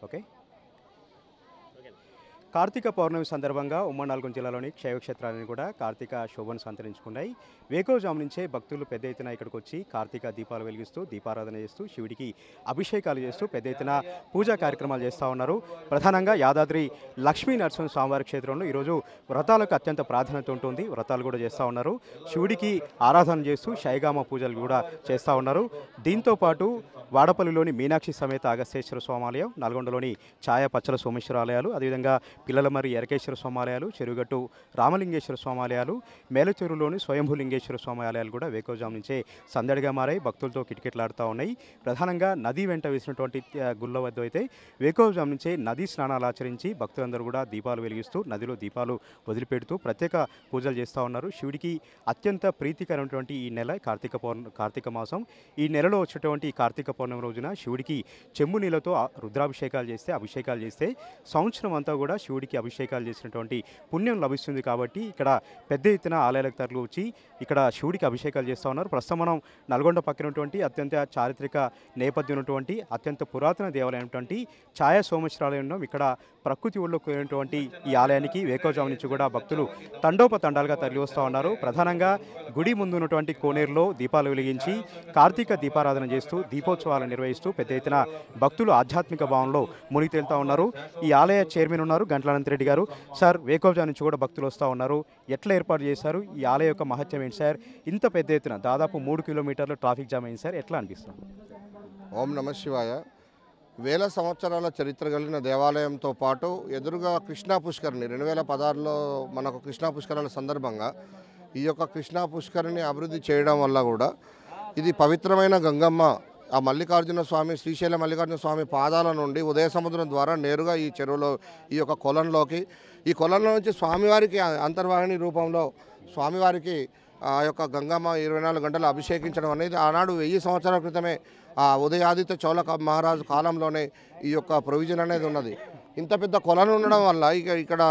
Okay. Karthika పౌర్ణమి సందర్భంగా ఉమ్మడి నల్గొండ జిల్లాలోని శైవక్షేత్రాలను కూడా కార్తీక శోభను సంతరించుకున్నాయి. వేకువజాము నుంచే భక్తులు పెద్ద ఎత్తున ఇక్కడికి వచ్చి కార్తీక దీపాలు వెలిగిస్తూ దీపారాధన చేస్తూ శివుడికి అభిషేకాలు చేస్తూ పెద్ద ఎత్తున పూజా కార్యక్రమాలు చేస్తూ ఉన్నారు. ప్రధానంగా యాదాద్రి లక్ష్మీ నరసింహ స్వామివారి క్షేత్రంలో ఈరోజు వ్రతాలకు అత్యంత ప్రాధాన్యత ఉంటుంది. వ్రతాలు కూడా చేస్తూ ఉన్నారు. శివుడికి ఆరాధన చేస్తూ శైగామ పూజలు కూడా చేస్తూ ఉన్నారు. దీంతోపాటు వాడపల్లిలోని మీనాక్షి సమేత అగస్తేశ్వర స్వామాలయం, నల్గొండలోని ఛాయ పచ్చల సోమేశ్వర ఆలయాలు, అదేవిధంగా పిల్లలమర్రి ఎరకేశ్వర స్వామాలయాలు, చెరుగట్టు రామలింగేశ్వర స్వామాలయాలు, మేలచెరువులోని స్వయంభూలింగేశ్వర స్వామాలయాలు కూడా వేకువజాము నుంచే సందడిగా మారాయి. భక్తులతో కిటకిటలాడుతూ ఉన్నాయి. ప్రధానంగా నది వెంట వేసినటువంటి గుళ్ళ వద్ద అయితే వేకువజాము నుంచే నదీ స్నానాలు ఆచరించి భక్తులందరూ కూడా దీపాలు వెలిగిస్తూ నదిలో దీపాలు వదిలిపెడుతూ ప్రత్యేక పూజలు చేస్తూ ఉన్నారు. శివుడికి అత్యంత ప్రీతికరమైనటువంటి ఈ నెల కార్తీక మాసం. ఈ నెలలో వచ్చేటువంటి కార్తీక పౌర్ణమి రోజున శివుడికి చెంబు నీళ్ళతో రుద్రాభిషేకాలు చేస్తే సంవత్సరం అంతా కూడా శివుడికి అభిషేకాలు చేసినటువంటి పుణ్యం లభిస్తుంది. కాబట్టి ఇక్కడ పెద్ద ఎత్తున ఆలయాలకు తరలి వచ్చి ఇక్కడ శివుడికి అభిషేకాలు చేస్తూ ఉన్నారు. ప్రస్తుతం మనం నల్గొండ పక్కనటువంటి అత్యంత చారిత్రక నేపథ్యం ఉన్నటువంటి అత్యంత పురాతన దేవాలయమైనటువంటి ఛాయ సోమేశ్వరాలయం ఇక్కడ ప్రకృతి ఒళ్ళో కూడినటువంటి ఈ ఆలయానికి వేకువజాము నుంచి కూడా భక్తులు తండోపతండాలుగా తరలి వస్తూ ఉన్నారు. ప్రధానంగా గుడి ముందు ఉన్నటువంటి కోనేరులో దీపాలు వెలిగించి కార్తీక దీపారాధన చేస్తూ దీపోత్సవాలు నిర్వహిస్తూ పెద్ద ఎత్తున భక్తులు ఆధ్యాత్మిక భావంలో మునిగి తేలుతూ ఉన్నారు. ఈ ఆలయ చైర్మన్ ఉన్నారు గంట్ల అనంతరెడ్డి గారు. సార్, వేకువజాము నుంచి కూడా భక్తులు వస్తూ ఉన్నారు. ఎట్లా ఏర్పాటు చేశారు? ఈ ఆలయ యొక్క మహత్యం ఏంటి సార్? ఇంత పెద్ద ఎత్తున దాదాపు 3 కిలోమీటర్లు ట్రాఫిక్ జామ్ అయింది సార్, ఎట్లా అనిపిస్తుంది? ఓం నమ శివాయ. వేల సంవత్సరాల చరిత్ర కలిగిన దేవాలయంతో పాటు ఎదురుగా కృష్ణా పుష్కరిణి 2016లో మనకు కృష్ణా పుష్కరాల సందర్భంగా ఈ యొక్క కృష్ణా పుష్కరిణి అభివృద్ధి చేయడం వల్ల కూడా ఇది పవిత్రమైన గంగమ్మ ఆ మల్లికార్జున స్వామి, శ్రీశైల మల్లికార్జున స్వామి పాదాల నుండి ఉదయ సముద్రం ద్వారా నేరుగా ఈ చెరువులో ఈ యొక్క కొలంలోకి, ఈ కొలంలో నుంచి స్వామివారికి అంతర్వాహిని రూపంలో స్వామివారికి ఆ యొక్క గంగమ్మ 24 గంటలు అభిషేకించడం అనేది ఆనాడు 1000 సంవత్సరాల క్రితమే ఆ ఉదయాదిత్య చోళ మహారాజు కాలంలోనే ఈ యొక్క ప్రొవిజన్ అనేది ఉన్నది. ఇంత పెద్ద కొలను ఉండడం వల్ల ఇక్కడ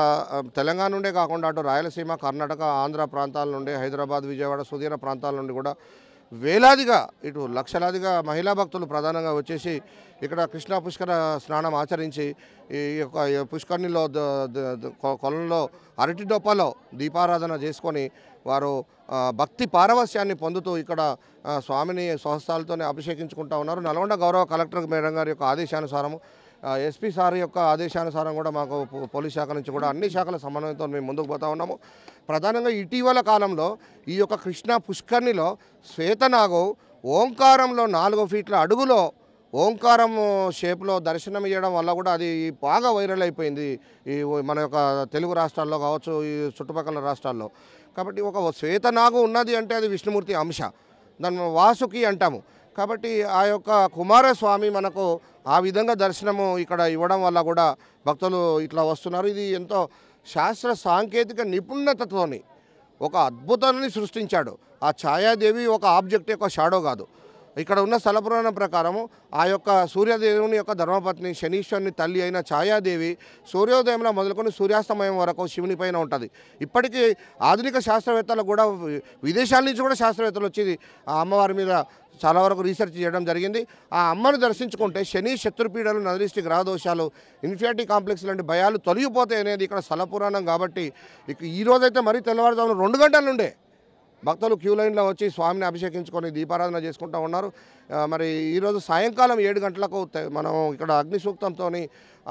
తెలంగాణ నుండే కాకుండా అటు రాయలసీమ, కర్ణాటక, ఆంధ్ర ప్రాంతాల నుండి, హైదరాబాద్, విజయవాడ సుదీర ప్రాంతాల నుండి కూడా వేలాదిగా ఇటు లక్షలాదిగా మహిళా భక్తులు ప్రధానంగా వచ్చేసి ఇక్కడ కృష్ణా పుష్కర స్నానం ఆచరించి ఈ యొక్క పుష్కరిణిలో కొలంలో అరటి డొప్పలో దీపారాధన చేసుకొని వారు భక్తి పారవస్యాన్ని పొందుతూ ఇక్కడ స్వామిని స్వహస్తాలతోనే అభిషేకించుకుంటూ ఉన్నారు. నల్గొండ గౌరవ కలెక్టర్ మేడం గారి యొక్క ఆదేశానుసారము, ఎస్పీ సార్ యొక్క ఆదేశానుసారం కూడా మాకు పోలీస్ శాఖ నుంచి కూడా అన్ని శాఖల సమన్వయంతో మేము ముందుకు పోతా ఉన్నాము. ప్రధానంగా ఇటీవల కాలంలో ఈ యొక్క కృష్ణా పుష్కరిణిలో శ్వేతనాగు ఓంకారంలో 4 ఫీట్ల అడుగులో ఓంకారం షేప్లో దర్శనం ఇవ్వడం వల్ల కూడా అది బాగా వైరల్ అయిపోయింది ఈ మన యొక్క తెలుగు రాష్ట్రాల్లో కావచ్చు, ఈ చుట్టుపక్కల రాష్ట్రాల్లో. కాబట్టి ఒక శ్వేతనాగు ఉన్నది అంటే అది విష్ణుమూర్తి అంశ, దాన్ని వాసుకి అంటాము. కాబట్టి ఆ యొక్క కుమారస్వామి మనకు ఆ విధంగా దర్శనము ఇక్కడ ఇవ్వడం వల్ల కూడా భక్తులు ఇట్లా వస్తున్నారు. ఇది ఎంతో శాస్త్ర సాంకేతిక నిపుణతతోని ఒక అద్భుతాన్ని సృష్టించాడు. ఆ ఛాయాదేవి ఒక ఆబ్జెక్ట్ యొక్క షాడో కాదు. ఇక్కడ ఉన్న స్థల పురాణం ప్రకారము ఆ యొక్క సూర్యదేవుని యొక్క ధర్మపత్ని శనీశ్వరుని తల్లి అయిన ఛాయాదేవి సూర్యోదయంలో మొదలుకొని సూర్యాస్తమయం వరకు శివుని పైన ఉంటుంది. ఇప్పటికీ ఆధునిక శాస్త్రవేత్తలు కూడా విదేశాల నుంచి కూడా శాస్త్రవేత్తలు వచ్చి ఆ అమ్మవారి మీద చాలా వరకు రీసెర్చ్ చేయడం జరిగింది. ఆ అమ్మను దర్శించుకుంటే శని, శత్రుపీడలు, నదృష్టి, గ్రహదోషాలు, ఇన్ఫినిటీ కాంప్లెక్స్ లాంటి భయాలు తొలగిపోతాయి అనేది ఇక్కడ స్థల పురాణం. కాబట్టి ఈరోజైతే మరీ తెల్లవారుజామున 2 గంటల నుండే భక్తులు క్యూ లైన్లో వచ్చి స్వామిని అభిషేకించుకొని దీపారాధన చేసుకుంటూ ఉన్నారు. మరి ఈరోజు సాయంకాలం 7 గంటలకు మనం ఇక్కడ అగ్ని సూక్తంతో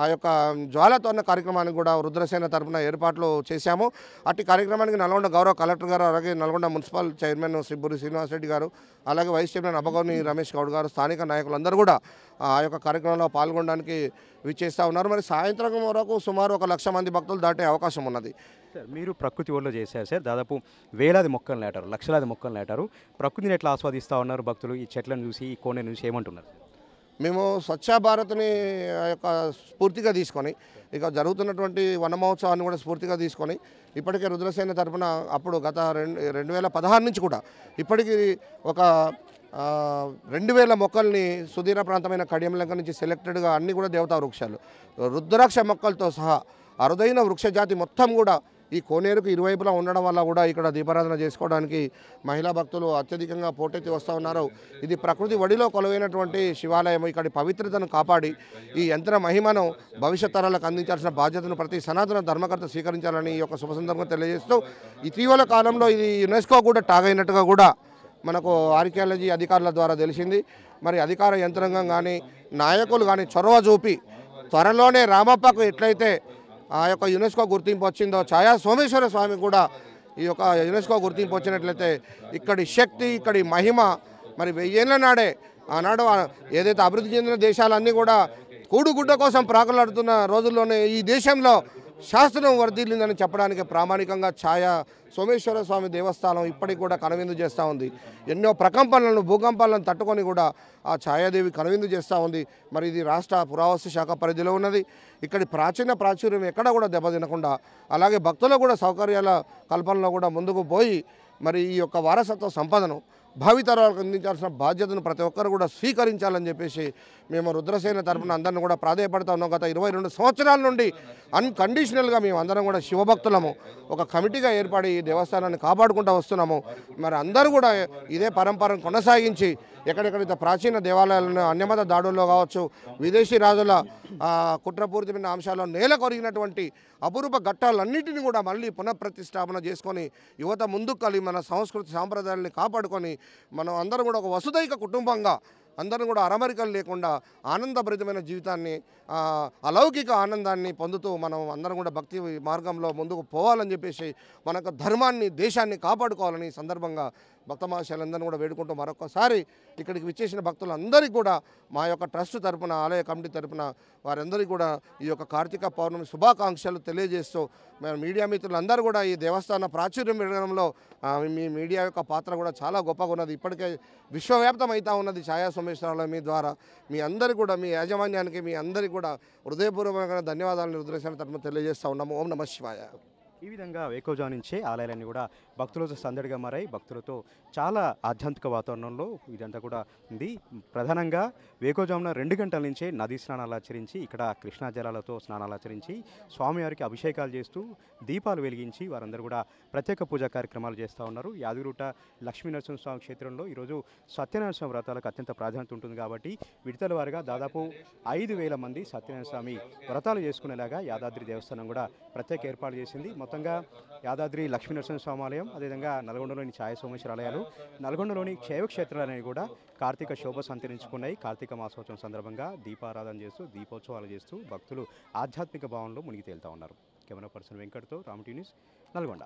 ఆ యొక్క జ్వాలతోన్న కార్యక్రమానికి కూడా రుద్రసేన తరఫున ఏర్పాట్లు చేశాము. అట్టి కార్యక్రమానికి నల్గొండ గౌరవ కలెక్టర్ గారు, అలాగే నల్గొండ మున్సిపల్ చైర్మన్ శ్రీబురి శ్రీనివాసరెడ్డి గారు, అలాగే వైస్ చైర్మన్ అబ్బగోని రమేష్ గౌడ్ గారు, స్థానిక నాయకులందరూ కూడా ఆ యొక్క కార్యక్రమంలో పాల్గొనడానికి విచ్చేస్తూ ఉన్నారు. మరి సాయంత్రం వరకు సుమారు 1,00,000 మంది భక్తులు దాటే అవకాశం ఉన్నది. సార్, మీరు ప్రకృతి ఒళ్ళో చేశారు సార్. దాదాపు వేలాది మొక్కలు నాటారు, లక్షలాది మొక్కలు నాటారు. ప్రకృతిని ఎట్లా ఆస్వాదిస్తూ ఉన్నారు భక్తులు? ఈ చెట్లను చూసి, ఈ కోనే చూసి ఏమంటున్నారు? మేము స్వచ్ఛ భారత్ని యొక్క స్ఫూర్తిగా తీసుకొని ఇక జరుగుతున్నటువంటి వన మహోత్సవాన్ని కూడా స్ఫూర్తిగా తీసుకొని ఇప్పటికే రుద్రసేన తరఫున అప్పుడు గత 2016 నుంచి కూడా ఇప్పటికీ ఒక 2000 మొక్కల్ని సుదీర ప్రాంతమైన కడియంలంక నుంచి సెలెక్టెడ్గా అన్నీ కూడా దేవతా వృక్షాలు, రుద్రాక్ష మొక్కలతో సహా అరుదైన వృక్షజాతి మొత్తం కూడా ఈ కోనేరుకు ఇరువైపులా ఉండడం వల్ల కూడా ఇక్కడ దీపారాధన చేసుకోవడానికి మహిళా భక్తులు అత్యధికంగా పోటెత్తి వస్తూ ఉన్నారు. ఇది ప్రకృతి ఒడిలో కొలువైనటువంటి శివాలయం. ఇక్కడి పవిత్రతను కాపాడి ఈ యంత్ర మహిమను భవిష్యత్ తరాలకు అందించాల్సిన బాధ్యతను ప్రతి సనాతన ధర్మకర్త స్వీకరించాలని ఈ యొక్క శుభ సందర్భంగా తెలియజేస్తూ ఇటీవల కాలంలో ఇది యునెస్కో కూడా టాగ్ అయినట్టుగా కూడా మనకు ఆర్కియాలజీ అధికారుల ద్వారా తెలిసింది. మరి అధికార యంత్రాంగం కానీ నాయకులు కానీ చొరవ చూపి త్వరలోనే రామప్పకు ఎట్లయితే ఆ యొక్క యునెస్కో గుర్తింపు వచ్చిందో ఛాయా సోమేశ్వర స్వామి కూడా ఈ యొక్క యునెస్కో గుర్తింపు వచ్చినట్లయితే ఇక్కడి శక్తి, ఇక్కడి మహిమ మరి 1000 ఏళ్ల నాడే ఆనాడు ఏదైతే అభివృద్ధి చెందిన దేశాలన్నీ కూడా కూడుగుడ్డ కోసం ప్రాకులాడుతున్న రోజుల్లోనే ఈ దేశంలో శాస్త్రం వర్ధిల్లిందని చెప్పడానికి ప్రామాణికంగా ఛాయా సోమేశ్వర స్వామి దేవస్థానం ఇప్పటికి కూడా కనువిందు చేస్తూ ఉంది. ఎన్నో ప్రకంపనలను భూకంపాలను తట్టుకొని కూడా ఆ ఛాయాదేవి కనువిందు చేస్తూ ఉంది. మరి ఇది రాష్ట్ర పురావస్తు శాఖ పరిధిలో ఉన్నది. ఇక్కడి ప్రాచుర్యం ఎక్కడ కూడా దెబ్బతినకుండా అలాగే భక్తులకు కూడా సౌకర్యాల కల్పనలో కూడా ముందుకు పోయి మరి ఈ యొక్క వారసత్వ సంపదను భావితరాలకు అందించాల్సిన బాధ్యతను ప్రతి ఒక్కరు కూడా స్వీకరించాలని చెప్పేసి మేము రుద్రసేన తరపున అందరిని కూడా ప్రాధాయపడుతూ ఉన్నాం. గత 22 సంవత్సరాల నుండి అన్కండిషనల్గా మేము అందరం కూడా శివభక్తులము ఒక కమిటీగా ఏర్పడి ఈ దేవస్థానాన్ని కాపాడుకుంటూ వస్తున్నాము. మరి అందరూ కూడా ఇదే పరంపరను కొనసాగించి ఎక్కడెక్కడైతే ప్రాచీన దేవాలయాలను అన్యమత దాడుల్లో కావచ్చు, విదేశీ రాజుల కుట్రపూరితమైన అంశాల్లో నేల కొరిగినటువంటి అపురూప ఘట్టాలన్నింటినీ కూడా మళ్ళీ పునఃప్రతిష్టాపన చేసుకొని యువత ముందుకు కలిగి మన సంస్కృతి సాంప్రదాయాలని కాపాడుకొని మనం అందరం కూడా ఒక వసుదైక కుటుంబంగా అందరం కూడా అరమరికలు లేకుండా ఆనందభరితమైన జీవితాన్ని అలౌకిక ఆనందాన్ని పొందుతూ మనం అందరం కూడా భక్తి మార్గంలో ముందుకు పోవాలని చెప్పేసి మనకు ధర్మాన్ని, దేశాన్ని కాపాడుకోవాలని ఈ సందర్భంగా భక్త మహాశయులందరినీ కూడా వేడుకుంటూ మరొకసారి ఇక్కడికి విచ్చేసిన భక్తులందరికీ కూడా మా యొక్క ట్రస్ట్ తరపున, ఆలయ కమిటీ తరపున వారందరికీ కూడా ఈ యొక్క కార్తీక పౌర్ణమి శుభాకాంక్షలు తెలియజేస్తూ మేము మీడియా మిత్రులందరూ కూడా ఈ దేవస్థాన ప్రాచుర్యం పెరగడంలో మీ మీడియా యొక్క పాత్ర కూడా చాలా గొప్పగా ఉన్నది. ఇప్పటికే విశ్వవ్యాప్తం అవుతా ఉన్నది ఛాయా సోమేశ్వరాలయం మీ ద్వారా. మీ అందరికీ కూడా, మీ యాజమాన్యానికి మీ అందరికీ కూడా హృదయపూర్వకమైన ధన్యవాదాలను రుద్రసేన తరపున తెలియజేస్తూ ఉన్నాము. ఓం నమః శివాయ. ఈ విధంగా వేకోజాము నుంచే ఆలయాలన్నీ కూడా భక్తులతో సందడిగా మారాయి. భక్తులతో చాలా ఆధ్యాత్మిక వాతావరణంలో ఇదంతా కూడా ఉంది. ప్రధానంగా వేకోజామున 2 గంటల నుంచే నదీ స్నానాలు ఆచరించి, ఇక్కడ కృష్ణా జలాలతో స్నానాలు ఆచరించి స్వామివారికి అభిషేకాలు చేస్తూ దీపాలు వెలిగించి వారందరూ కూడా ప్రత్యేక పూజా కార్యక్రమాలు చేస్తూ ఉన్నారు. యాదగిరిగుట్ట లక్ష్మీనరసింహస్వామి క్షేత్రంలో ఈరోజు సత్యనారాయణ స్వామి వ్రతాలకు అత్యంత ప్రాధాన్యత ఉంటుంది కాబట్టి విడతల వారిగా దాదాపు 5,000 మంది సత్యనారాయణ స్వామి వ్రతాలు చేసుకునేలాగా యాదాద్రి దేవస్థానం కూడా ప్రత్యేక ఏర్పాటు చేసింది. మొత్తంగా యాదాద్రి లక్ష్మీనరసింహస్వామి ఆలయం, అదేవిధంగా నల్గొండలోని ఛాయా సోమేశ్వర ఆలయాలు, నల్గొండలోని శైవ క్షేత్రాలనేవి కూడా కార్తీక శోభ సంతరించుకున్నాయి. కార్తీక మాసోత్సవం సందర్భంగా దీపారాధన చేస్తూ, దీపోత్సవాలు చేస్తూ భక్తులు ఆధ్యాత్మిక భావంలో మునిగి తేలుతూ ఉన్నారు. కెమెరా పర్సన్ వెంకట్తో రామ్ టీవీ న్యూస్, నల్గొండ.